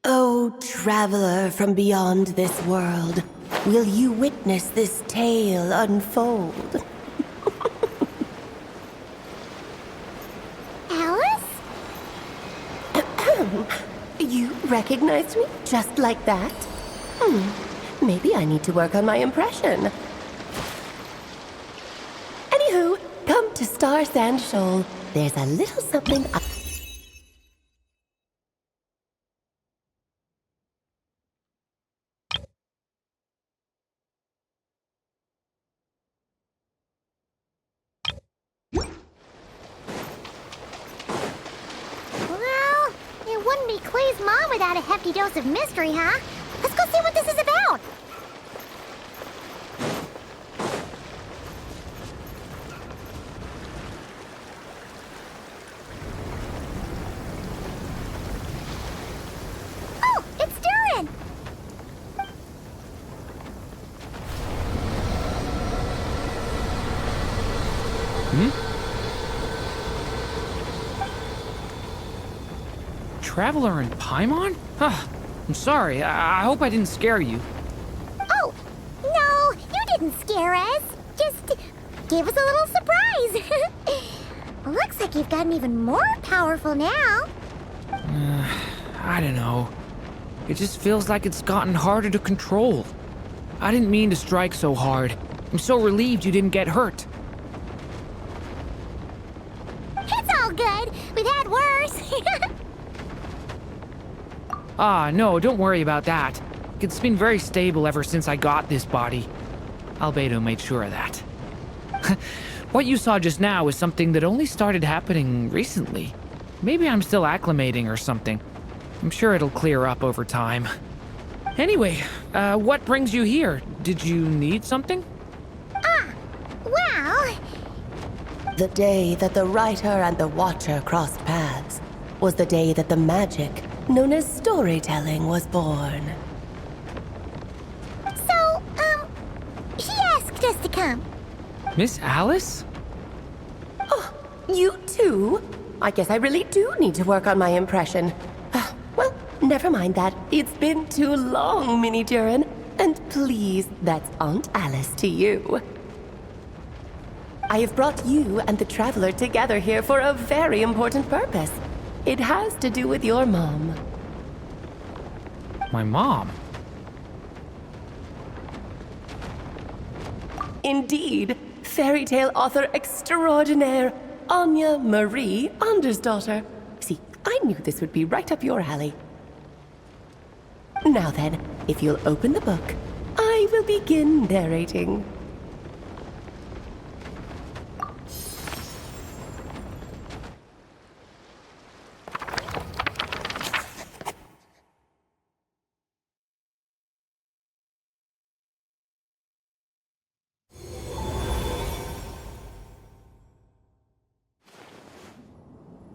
O traveler from beyond this world, will you witness this tale unfold? Alice? You recognized me just like that? Maybe I need to work on my impression. Anywho, come to Star Sand Shoal. There's a little something Well, it wouldn't be Clay's mom without a hefty dose of mystery, huh? Let's go see what this is about. Oh, it's Durin! Traveler in Paimon? I'm sorry. I hope I didn't scare you. Oh, no, you didn't scare us. Just gave us a little surprise. Looks like you've gotten even more powerful now. I don't know. It just feels like it's gotten harder to control. I didn't mean to strike so hard. I'm so relieved you didn't get hurt. It's all good. We've had worse. No, don't worry about that. It's been very stable ever since I got this body. Albedo made sure of that. What you saw just now is something that only started happening recently. Maybe I'm still acclimating or something. I'm sure it'll clear up over time. Anyway, what brings you here? Did you need something? Well, The day that the writer and the watcher crossed paths was the day that the magic known as storytelling was born. so, she asked us to come. Miss Alice? Oh, you too? I guess I really do need to work on my impression. Well, never mind that. It's been too long, Minnie Durin. And please, that's Aunt Alice to you. I have brought you and the Traveler together here for a very important purpose. It has to do with your mom. My mom? Indeed, fairy tale author extraordinaire, Anya Marie Andersdottir. See, I knew this would be right up your alley. Now then, if you'll open the book, I will begin narrating.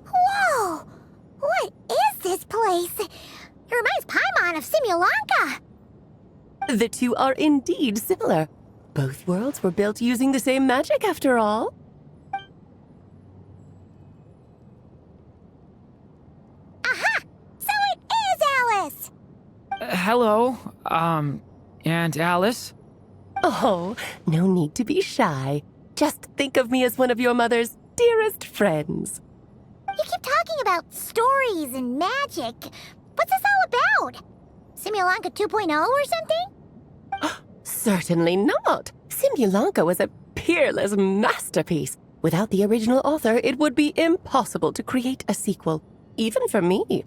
Whoa! What is this place? It reminds Paimon of Simulanka. The two are indeed similar. Both worlds were built using the same magic, after all. Aha! So it is Alice! Hello, Aunt Alice? Oh, no need to be shy. Just think of me as one of your mother's dearest friends. You keep talking about stories and magic. What's this all about? Simulanka 2.0 or something? Certainly not. Simulanka was a peerless masterpiece. Without the original author, it would be impossible to create a sequel, even for me.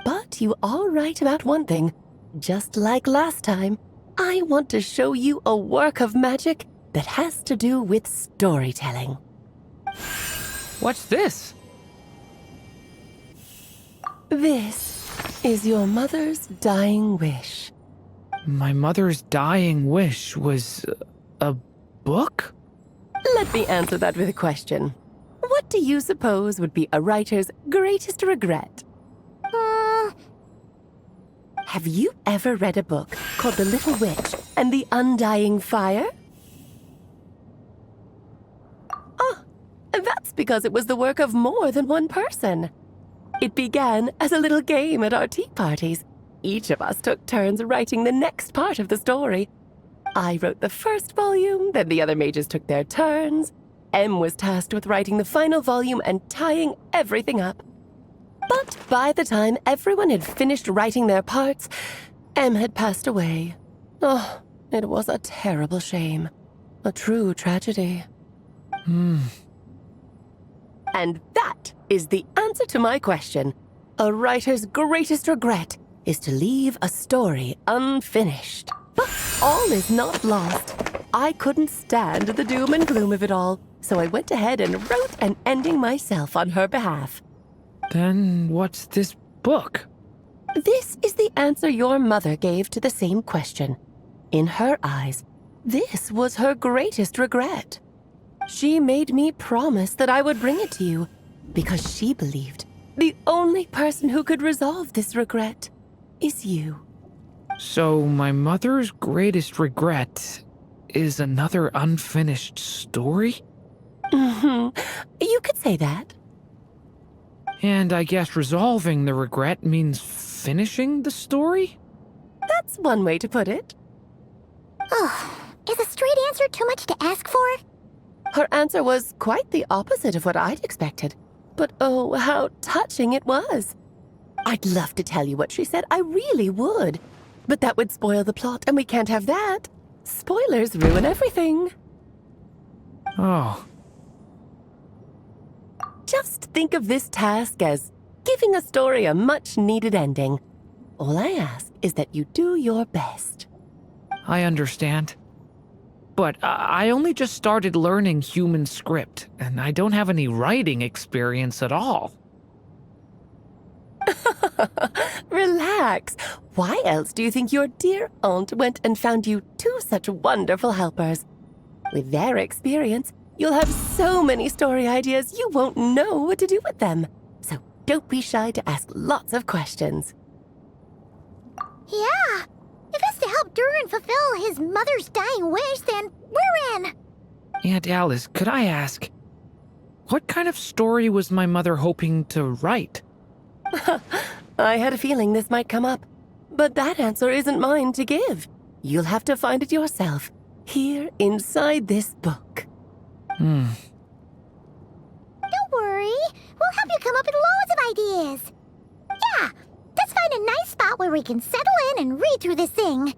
But you are right about one thing. Just like last time, I want to show you a work of magic that has to do with storytelling. What's this? This is your mother's dying wish. My mother's dying wish was a book? Let me answer that with a question. What do you suppose would be a writer's greatest regret? Have you ever read a book called The Little Witch and the undying fire? Ah, that's because it was the work of more than one person. It began as a little game at our tea parties. Each of us took turns writing the next part of the story. I wrote the first volume, then the other mages took their turns. Em was tasked with writing the final volume and tying everything up. But by the time everyone had finished writing their parts, Em had passed away. Oh, it was a terrible shame. A true tragedy. And that is the answer to my question. A writer's greatest regret is to leave a story unfinished. But all is not lost. I couldn't stand the doom and gloom of it all, so I went ahead and wrote an ending myself on her behalf. Then what's this book? This is the answer your mother gave to the same question. In her eyes, this was her greatest regret. She made me promise that I would bring it to you because she believed the only person who could resolve this regret is you. So my mother's greatest regret is another unfinished story? You could say that. And I guess resolving the regret means finishing the story? That's one way to put it. Oh, is a straight answer too much to ask for? Her answer was quite the opposite of what I'd expected. But oh, how touching it was. I'd love to tell you what she said, I really would. But that would spoil the plot, and we can't have that. Spoilers ruin everything. Oh. Just think of this task as giving a story a much-needed ending. All I ask is that you do your best. I understand. But I only just started learning human script, and I don't have any writing experience at all. Relax. Why else do you think your dear aunt went and found you two such wonderful helpers? With their experience, you'll have so many story ideas you won't know what to do with them. So don't be shy to ask lots of questions. Yeah. If it's to help Durin fulfill his mother's dying wish, then we're in. Aunt Alice, could I ask, what kind of story was my mother hoping to write? I had a feeling this might come up, but that answer isn't mine to give. You'll have to find it yourself, here inside this book. Don't worry. We'll help you come up with loads of ideas. Yeah, let's find a nice spot where we can settle in and read through this thing.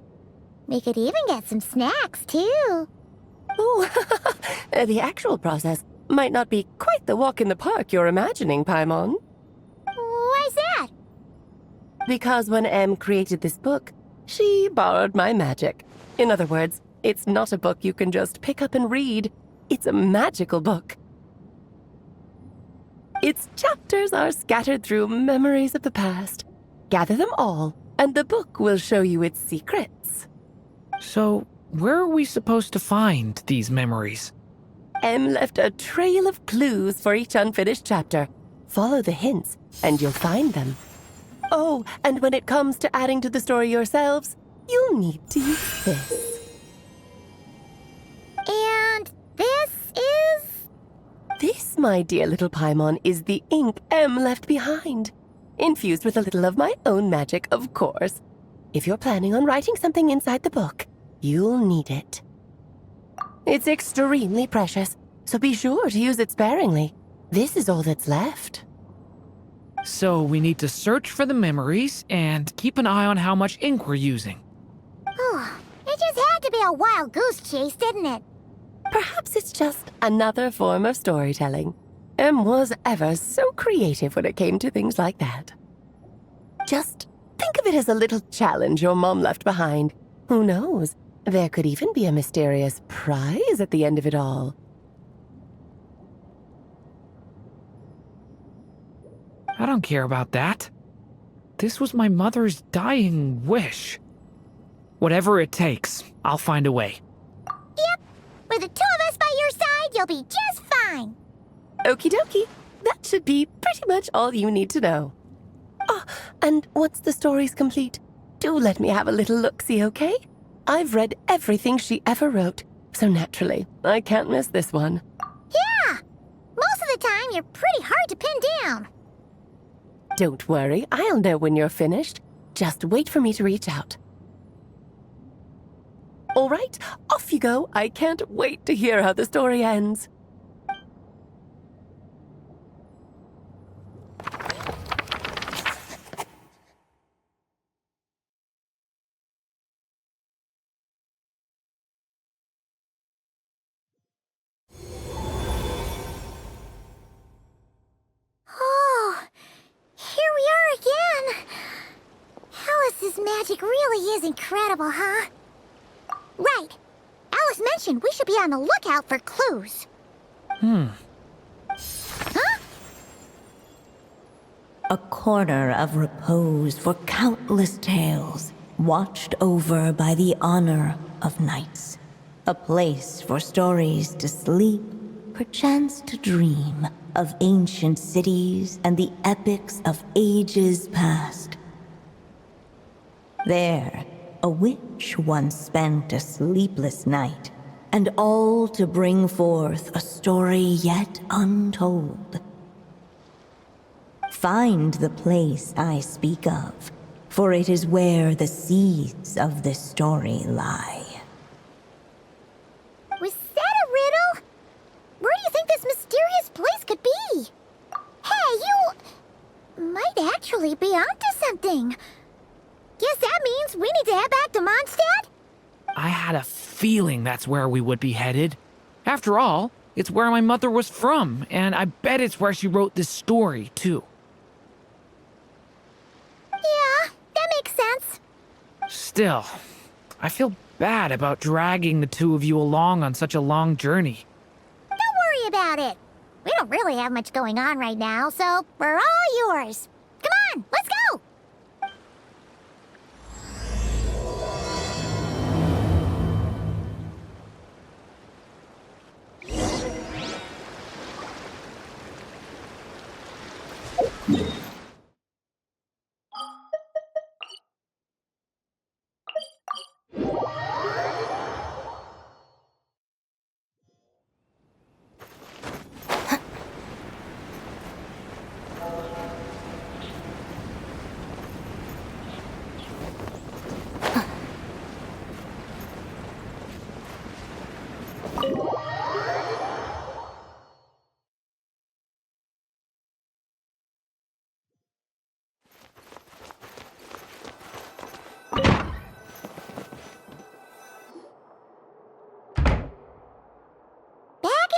We could even get some snacks, too. Oh, the actual process might not be quite the walk in the park you're imagining, Paimon. Why's that? Because when Em created this book, she borrowed my magic. In other words, it's not a book you can just pick up and read. It's a magical book. Its chapters are scattered through memories of the past. Gather them all, and the book will show you its secrets. So, where are we supposed to find these memories? Em left a trail of clues for each unfinished chapter. Follow the hints, and you'll find them. Oh, and when it comes to adding to the story yourselves, you'll need to use this. And this is... This, my dear little Paimon, is the ink Em left behind. Infused with a little of my own magic, of course. If you're planning on writing something inside the book, you'll need it. It's extremely precious, so be sure to use it sparingly. This is all that's left. So we need to search for the memories and keep an eye on how much ink we're using. Oh, it just had to be a wild goose chase, didn't it? Perhaps it's just another form of storytelling. Em was ever so creative when it came to things like that. Just think of it as a little challenge your mom left behind. Who knows? There could even be a mysterious prize at the end of it all. I don't care about that. This was my mother's dying wish. Whatever it takes, I'll find a way. Yep. With the two of us by your side, you'll be just fine. Okie dokie. That should be pretty much all you need to know. Oh, and once the story's complete, do let me have a little look-see, okay? I've read everything she ever wrote, so naturally, I can't miss this one. Yeah! Most of the time, you're pretty hard to pin down. Don't worry, I'll know when you're finished. Just wait for me to reach out. All right, off you go. I can't wait to hear how the story ends. Oh, here we are again. Alice's magic really is incredible, huh? Right. Alice mentioned we should be on the lookout for clues. Huh? A corner of repose for countless tales, watched over by the honor of knights. A place for stories to sleep, perchance to dream of ancient cities and the epics of ages past. There, a witch once spent a sleepless night, and all to bring forth a story yet untold. Find the place I speak of, for it is where the seeds of this story lie. Was that a riddle? Where do you think this mysterious place could be? Hey, you might actually be onto something. Guess that means we need to head back to Mondstadt? I had a feeling that's where we would be headed. After all, it's where my mother was from, and I bet it's where she wrote this story, too. Yeah, that makes sense. Still, I feel bad about dragging the two of you along on such a long journey. Don't worry about it. We don't really have much going on right now, so we're all yours. Come on, let's go!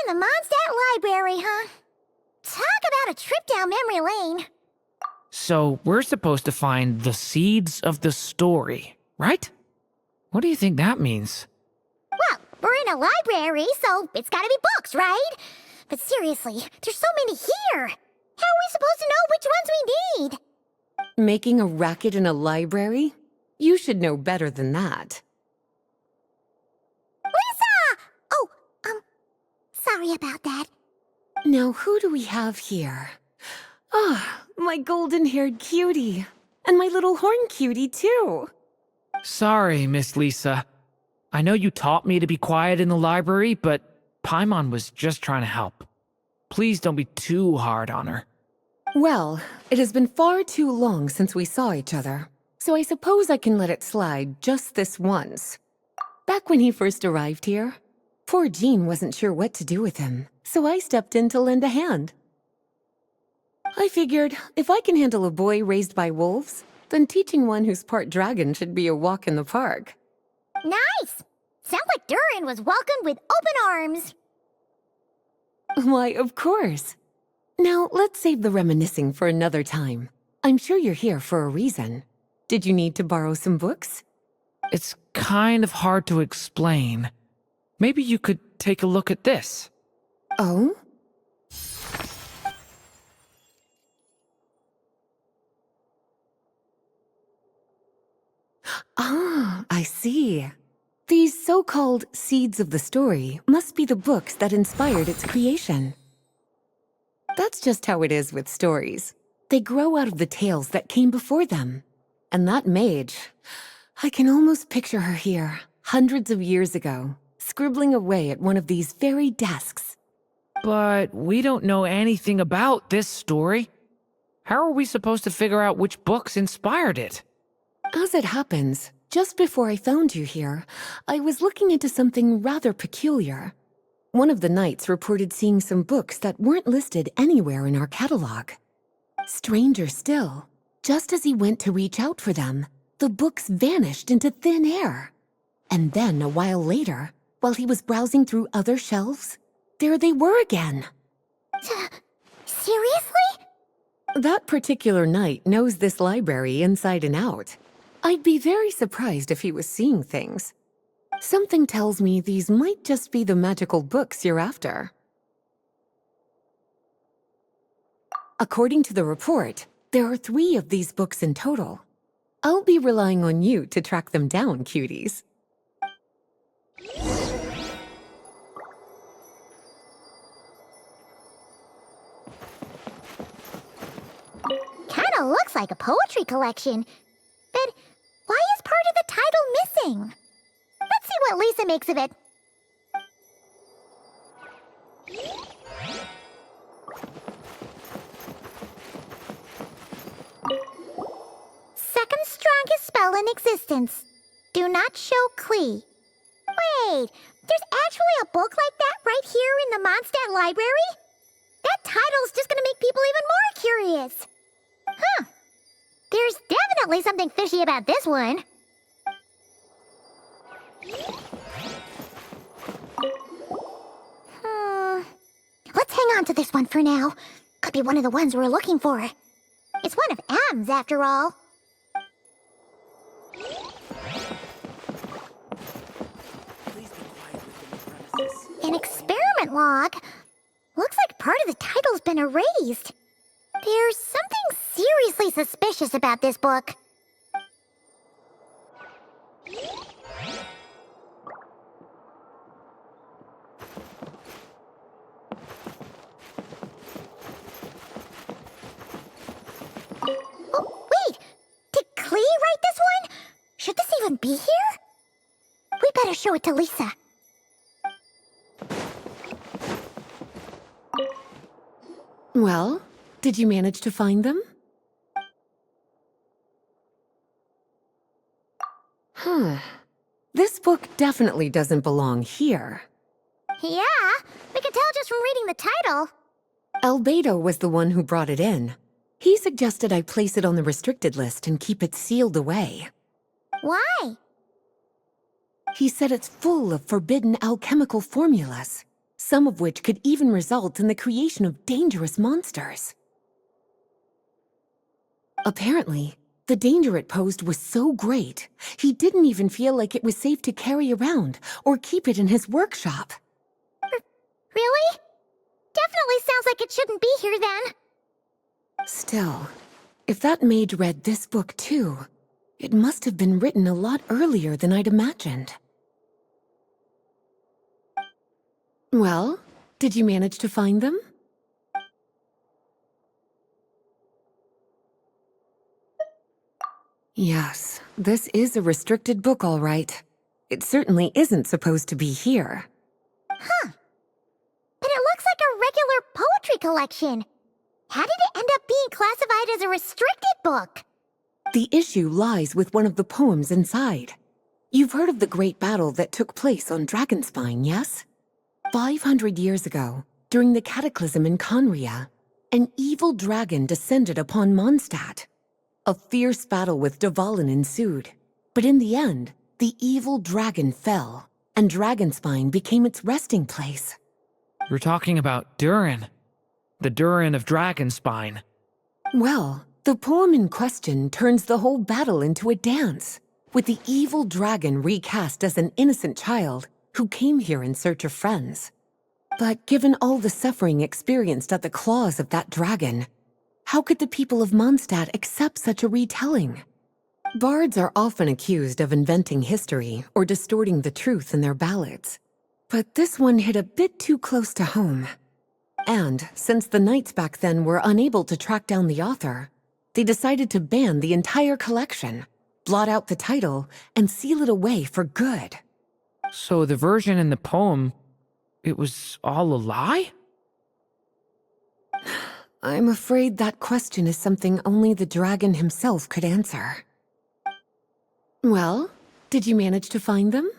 The Mondstadt Library, huh? Talk about a trip down memory lane. So, we're supposed to find the seeds of the story, right? What do you think that means? Well, we're in a library, so it's gotta be books, right? But seriously, there's so many here. How are we supposed to know which ones we need? Making a racket in a library? You should know better than that. Lisa! Oh, sorry about that. Now, who do we have here? Ah, my golden-haired cutie. And my little horn cutie, too. Sorry, Miss Lisa. I know you taught me to be quiet in the library, but Paimon was just trying to help. Please don't be too hard on her. Well, it has been far too long since we saw each other, so I suppose I can let it slide just this once. Back when he first arrived here, poor Jean wasn't sure what to do with him, so I stepped in to lend a hand. I figured, if I can handle a boy raised by wolves, then teaching one who's part dragon should be a walk in the park. Nice! Sounds like Durin was welcomed with open arms. Why, of course. Now, let's save the reminiscing for another time. I'm sure you're here for a reason. Did you need to borrow some books? It's kind of hard to explain. Maybe you could take a look at this. Oh? Ah, I see. These so-called seeds of the story must be the books that inspired its creation. That's just how it is with stories. They grow out of the tales that came before them. And that mage, I can almost picture her here, hundreds of years ago, scribbling away at one of these very desks. But we don't know anything about this story. How are we supposed to figure out which books inspired it? As it happens, just before I found you here, I was looking into something rather peculiar. One of the knights reported seeing some books that weren't listed anywhere in our catalog. Stranger still, just as he went to reach out for them, the books vanished into thin air. And then, a while later, while he was browsing through other shelves, there they were again. Seriously? That particular knight knows this library inside and out. I'd be very surprised if he was seeing things. Something tells me these might just be the magical books you're after. According to the report, there are 3 of these books in total. I'll be relying on you to track them down, cuties. Kinda looks like a poetry collection. But why is part of the title missing? Let's see what Lisa makes of it. Second strongest spell in existence. Do not show Klee. Wait, there's actually a book like that right here in the Mondstadt library? That title's just gonna make people even more curious. Huh. There's definitely something fishy about this one. Let's hang on to this one for now. Could be one of the ones we're looking for. It's one of M's, after all. An experiment log. Looks like part of the title's been erased. There's something seriously suspicious about this book. Oh, wait! Did Klee write this one? Should this even be here? We better show it to Lisa. Well, did you manage to find them? This book definitely doesn't belong here. Yeah, we can tell just from reading the title. Albedo was the one who brought it in. He suggested I place it on the restricted list and keep it sealed away. Why? He said it's full of forbidden alchemical formulas, some of which could even result in the creation of dangerous monsters. Apparently, the danger it posed was so great, he didn't even feel like it was safe to carry around or keep it in his workshop. Really? Definitely sounds like it shouldn't be here then. Still, if that maid read this book too, it must have been written a lot earlier than I'd imagined. Well, did you manage to find them? Yes, this is a restricted book, all right. It certainly isn't supposed to be here. Huh. But it looks like a regular poetry collection. How did it end up being classified as a restricted book? The issue lies with one of the poems inside. You've heard of the great battle that took place on Dragonspine, yes? 500 years ago, during the cataclysm in Conria, an evil dragon descended upon Mondstadt. A fierce battle with Dvalin ensued, but in the end, the evil dragon fell, and Dragonspine became its resting place. You're talking about Durin. The Durin of Dragonspine. Well, the poem in question turns the whole battle into a dance, with the evil dragon recast as an innocent child who came here in search of friends. But given all the suffering experienced at the claws of that dragon, how could the people of Mondstadt accept such a retelling? Bards are often accused of inventing history or distorting the truth in their ballads. But this one hit a bit too close to home. And since the knights back then were unable to track down the author, they decided to ban the entire collection, blot out the title, and seal it away for good. So the version in the poem, it was all a lie? I'm afraid that question is something only the dragon himself could answer. Well, did you manage to find them?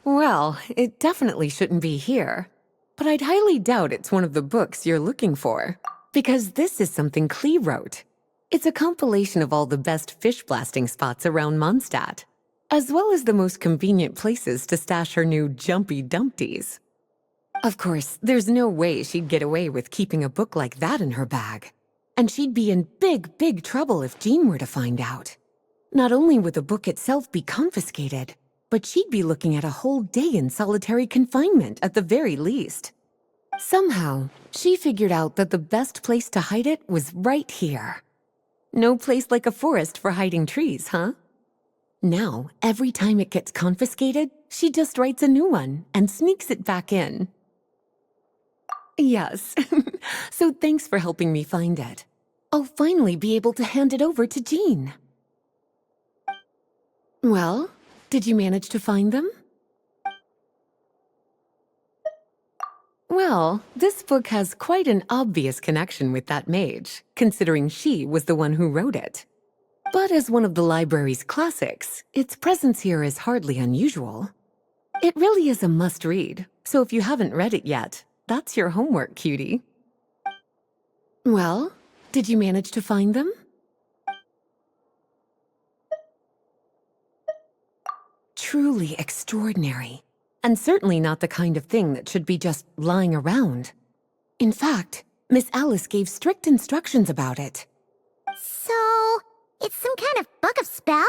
Well, it definitely shouldn't be here. But I'd highly doubt it's one of the books you're looking for. Because this is something Klee wrote. It's a compilation of all the best fish blasting spots around Mondstadt, as well as the most convenient places to stash her new jumpy dumpties. Of course, there's no way she'd get away with keeping a book like that in her bag. And she'd be in big, big trouble if Jean were to find out. Not only would the book itself be confiscated, but she'd be looking at a whole day in solitary confinement at the very least. Somehow, she figured out that the best place to hide it was right here. No place like a forest for hiding trees, huh? Now, every time it gets confiscated, she just writes a new one and sneaks it back in. Yes, so thanks for helping me find it. I'll finally be able to hand it over to Jean. Well, did you manage to find them? Well, this book has quite an obvious connection with that mage, considering she was the one who wrote it. But as one of the library's classics, its presence here is hardly unusual. It really is a must-read, so if you haven't read it yet, that's your homework, cutie. Well, did you manage to find them? Truly extraordinary, and certainly not the kind of thing that should be just lying around. In fact, Miss Alice gave strict instructions about it. So, it's some kind of book of spells?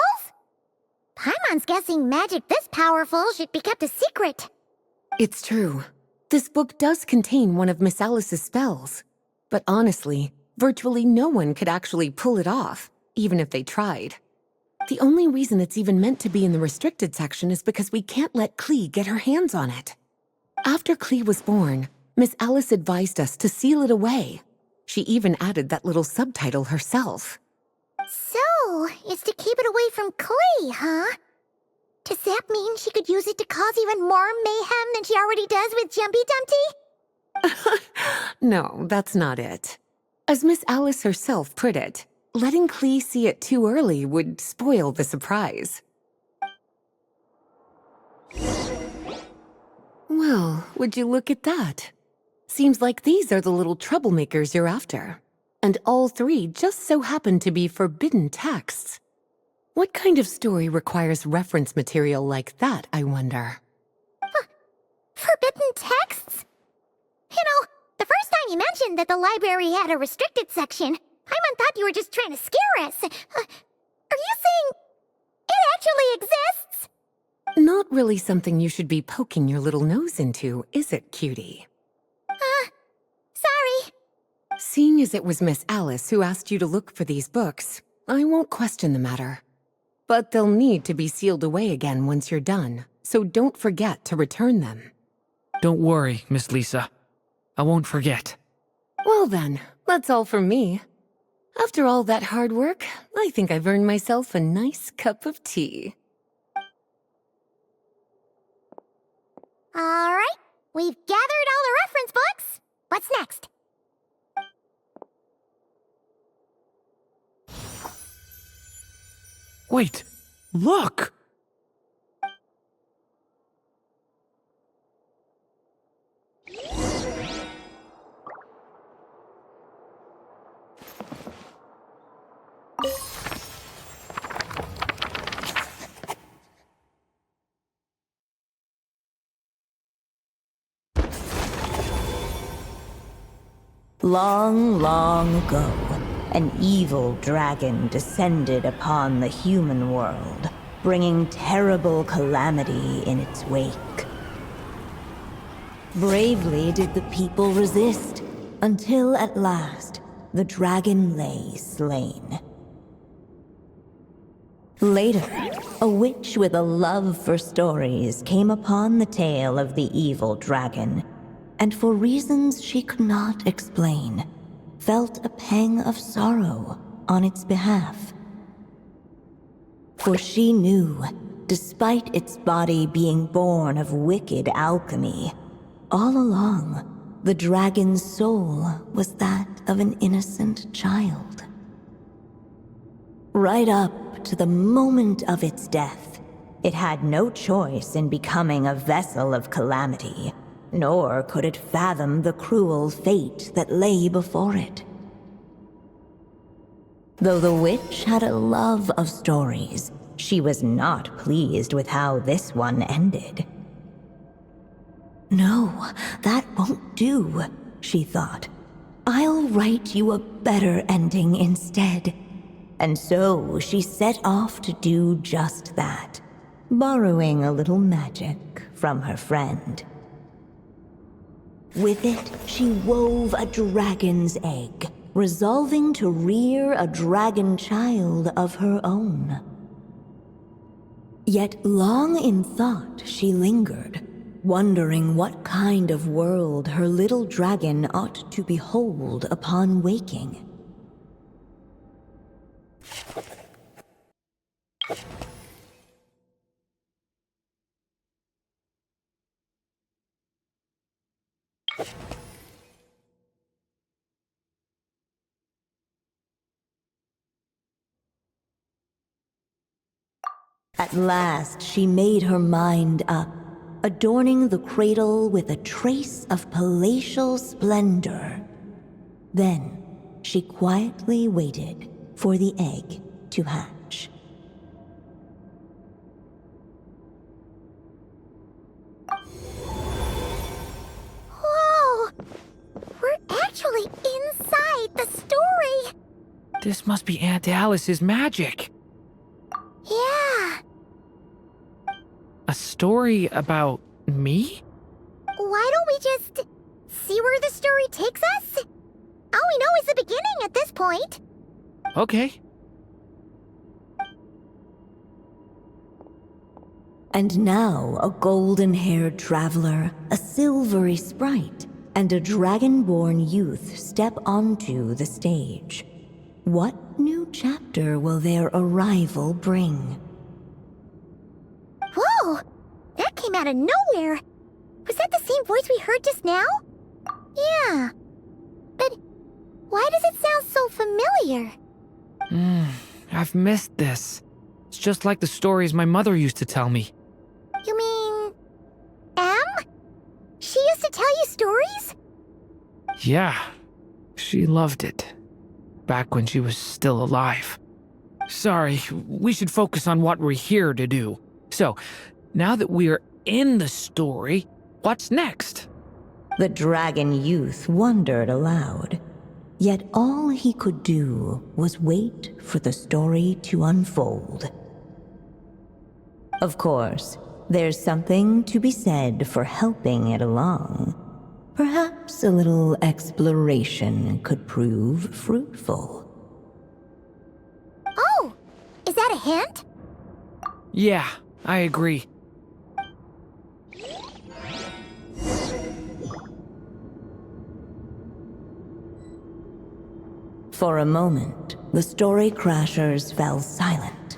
Paimon's guessing magic this powerful should be kept a secret. It's true. This book does contain one of Miss Alice's spells. But honestly, virtually no one could actually pull it off, even if they tried. The only reason it's even meant to be in the restricted section is because we can't let Klee get her hands on it. After Klee was born, Miss Alice advised us to seal it away. She even added that little subtitle herself. So, it's to keep it away from Klee, huh? Does that mean she could use it to cause even more mayhem than she already does with Jumpy Dumpty? No, that's not it. As Miss Alice herself put it, letting Klee see it too early would spoil the surprise. Well, would you look at that? Seems like these are the little troublemakers you're after. And all three just so happen to be forbidden texts. What kind of story requires reference material like that, I wonder? Forbidden texts? You know, the first time you mentioned that the library had a restricted section, Paimon thought you were just trying to scare us. Are you saying it actually exists? Not really something you should be poking your little nose into, is it, cutie? Sorry. Seeing as it was Miss Alice who asked you to look for these books, I won't question the matter. But they'll need to be sealed away again once you're done, so don't forget to return them. Don't worry, Miss Lisa. I won't forget. Well then, that's all from me. After all that hard work, I think I've earned myself a nice cup of tea. All right, we've gathered all the reference books. What's next? Wait, look! Long, long ago, an evil dragon descended upon the human world, bringing terrible calamity in its wake. Bravely did the people resist, until at last, the dragon lay slain. Later, a witch with a love for stories came upon the tale of the evil dragon, and for reasons she could not explain, felt a pang of sorrow on its behalf. For she knew, despite its body being born of wicked alchemy, all along, the dragon's soul was that of an innocent child. Right up to the moment of its death, it had no choice in becoming a vessel of calamity, nor could it fathom the cruel fate that lay before it. Though the witch had a love of stories, she was not pleased with how this one ended. No, that won't do, she thought. I'll write you a better ending instead. And so she set off to do just that, borrowing a little magic from her friend. With it, she wove a dragon's egg, resolving to rear a dragon child of her own. Yet long in thought she lingered, wondering what kind of world her little dragon ought to behold upon waking. At last she made her mind up, adorning the cradle with a trace of palatial splendor. Then she quietly waited for the egg to hatch. Whoa! We're actually inside the story! This must be Aunt Alice's magic. Yeah. A story about me? Why don't we just see where the story takes us? All we know is the beginning at this point. Okay. And now a golden-haired traveler, a silvery sprite, and a dragon-born youth step onto the stage. What new chapter will their arrival bring? Whoa! That came out of nowhere! Was that the same voice we heard just now? Yeah. But why does it sound so familiar? I've missed this. It's just like the stories my mother used to tell me. You mean... Em? She used to tell you stories? Yeah, she loved it. Back when she was still alive. Sorry, we should focus on what we're here to do. So, now that we're in the story, what's next? The dragon youth wondered aloud. Yet all he could do was wait for the story to unfold. Of course, there's something to be said for helping it along. Perhaps a little exploration could prove fruitful. Oh! Is that a hint? Yeah, I agree. For a moment, the story crashers fell silent.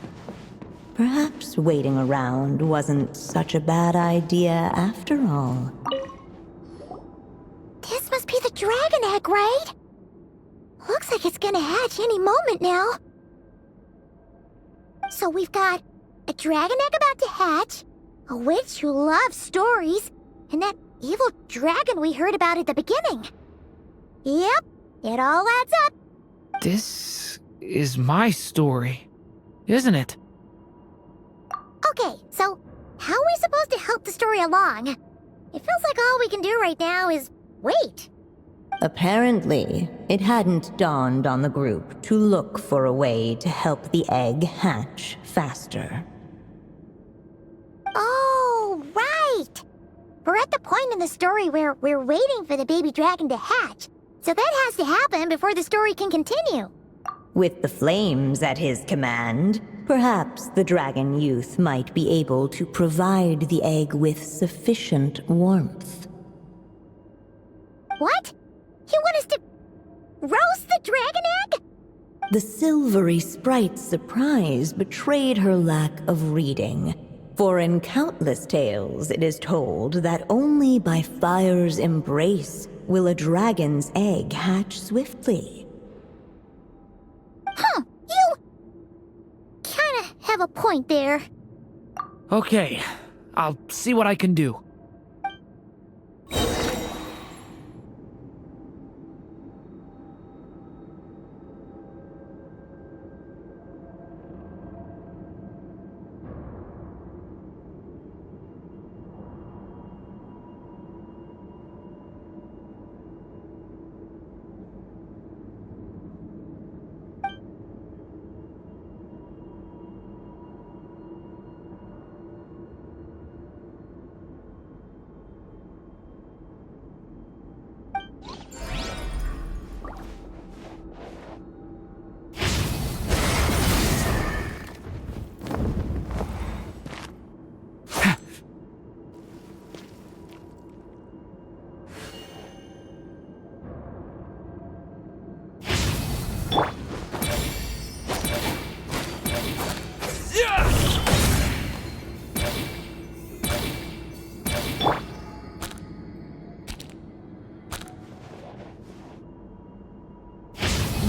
Perhaps waiting around wasn't such a bad idea after all. This must be the dragon egg, right? Looks like it's gonna hatch any moment now. So we've got a dragon egg about to hatch, a witch who loves stories, and that evil dragon we heard about at the beginning. Yep, it all adds up. This is my story, isn't it? Okay, so how are we supposed to help the story along? It feels like all we can do right now is wait. Apparently, it hadn't dawned on the group to look for a way to help the egg hatch faster. Oh, right! We're at the point in the story where we're waiting for the baby dragon to hatch, so that has to happen before the story can continue. With the flames at his command, perhaps the dragon youth might be able to provide the egg with sufficient warmth. What? You want us to roast the dragon egg? The silvery sprite's surprise betrayed her lack of reading. For in countless tales it is told that only by fire's embrace will a dragon's egg hatch swiftly. Huh, you kinda have a point there. Okay, I'll see what I can do.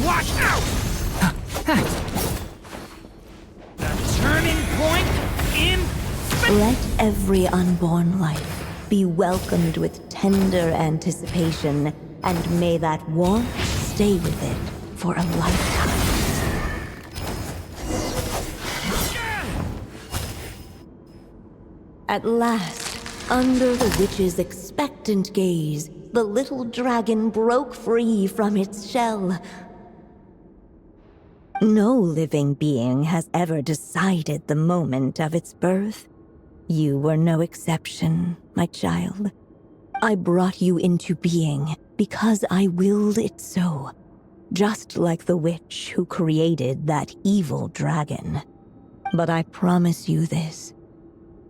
Watch out! The turning point in... Let every unborn life be welcomed with tender anticipation, and may that warmth stay with it for a lifetime. At last, under the witch's expectant gaze, the little dragon broke free from its shell. No living being has ever decided the moment of its birth. You were no exception, my child. I brought you into being because I willed it so, just like the witch who created that evil dragon. But I promise you this.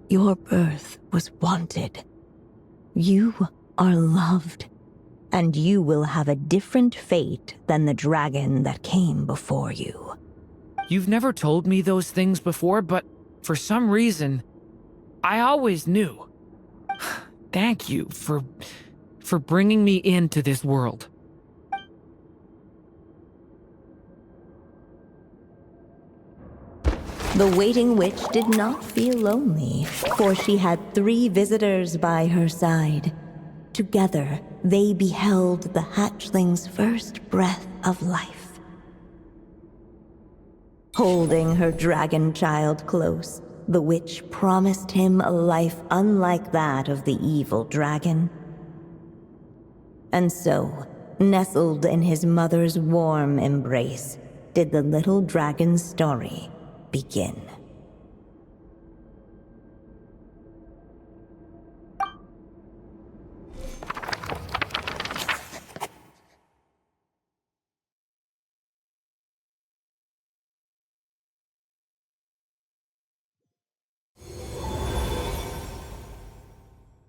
Your birth was wanted. You are loved, and you will have a different fate than the dragon that came before you. You've never told me those things before, but for some reason, I always knew. Thank you for bringing me into this world. The waiting witch did not feel lonely, for she had 3 visitors by her side. Together, they beheld the hatchling's first breath of life. Holding her dragon child close, the witch promised him a life unlike that of the evil dragon. And so, nestled in his mother's warm embrace, did the little dragon's story begin.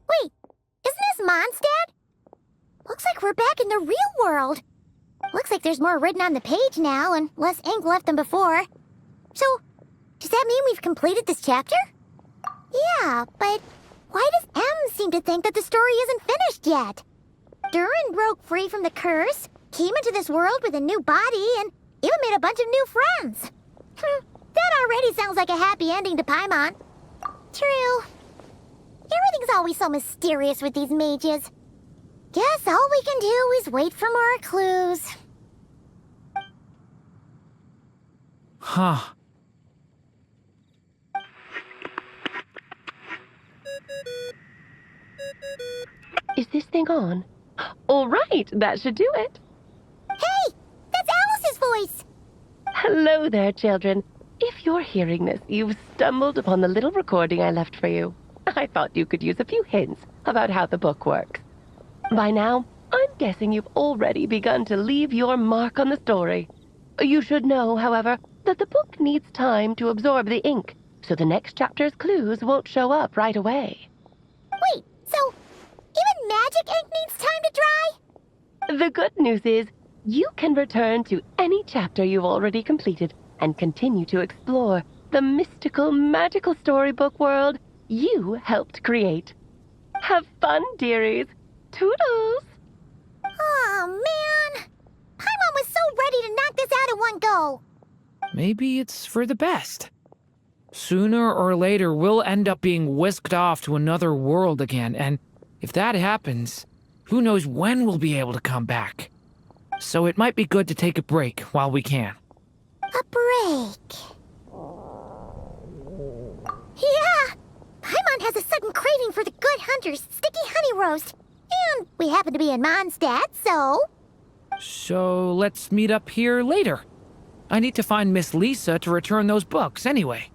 Wait, isn't this Mondstadt? Looks like we're back in the real world. Looks like there's more written on the page now and less ink left than before. So, does that mean we've completed this chapter? Yeah, but why does M seem to think that the story isn't finished yet? Durin broke free from the curse, came into this world with a new body, and even made a bunch of new friends. That already sounds like a happy ending to Paimon. True. Everything's always so mysterious with these mages. Guess all we can do is wait for more clues. Huh. Is this thing on? All right, that should do it. Hey, that's Alice's voice. Hello there, children. If you're hearing this, you've stumbled upon the little recording I left for you. I thought you could use a few hints about how the book works. By now, I'm guessing you've already begun to leave your mark on the story. You should know, however, that the book needs time to absorb the ink, so the next chapter's clues won't show up right away. Wait, so even magic ink needs time to dry? The good news is, you can return to any chapter you've already completed and continue to explore the mystical, magical storybook world you helped create. Have fun, dearies. Toodles! Oh, man. Paimon was so ready to knock this out in one go. Maybe it's for the best. Sooner or later, we'll end up being whisked off to another world again, and if that happens, who knows when we'll be able to come back. So it might be good to take a break while we can. A break. Yeah! Paimon has a sudden craving for the Good Hunter's sticky honey roast. And we happen to be in Mondstadt, so... So let's meet up here later. I need to find Miss Lisa to return those books anyway.